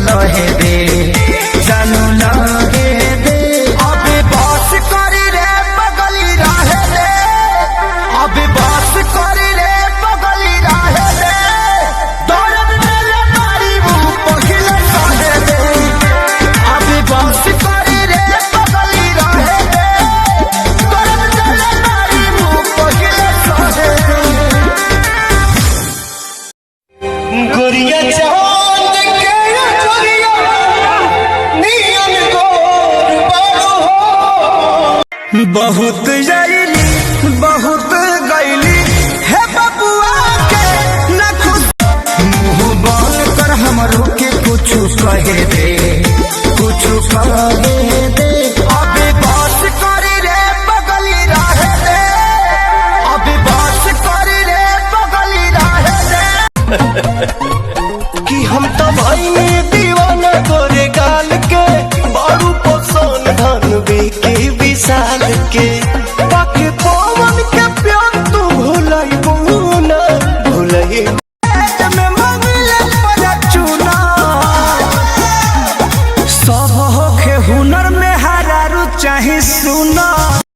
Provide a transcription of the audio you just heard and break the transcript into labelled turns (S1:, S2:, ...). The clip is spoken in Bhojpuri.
S1: लहे दे जानू लहे दे। अबे बस करी रे पगली रहे दे, अबे बस करी रे पगली रहे दे। दर्द मेरे मारी मुँह पहिले सहे दे। अबे बस करी रे पगली रहे दे, दर्द मेरे मारी मुँह पहिले सहे दे।
S2: गोरिया चांद के गोरिया नियन गोर बारू हो।
S1: बहुत जैली बहुत गैली हे बबुआ के न खुश। मुँह बंद कर हमरो के कुछ कहे दे, कुछ कहे दे। अबे बस करी रे पगली रहे दे, अबे बस करी रे पगली रहे दे।
S2: कि हम तो भाई दीवाना गोरे गाल के बारू पोसन धन बेके विशाल के।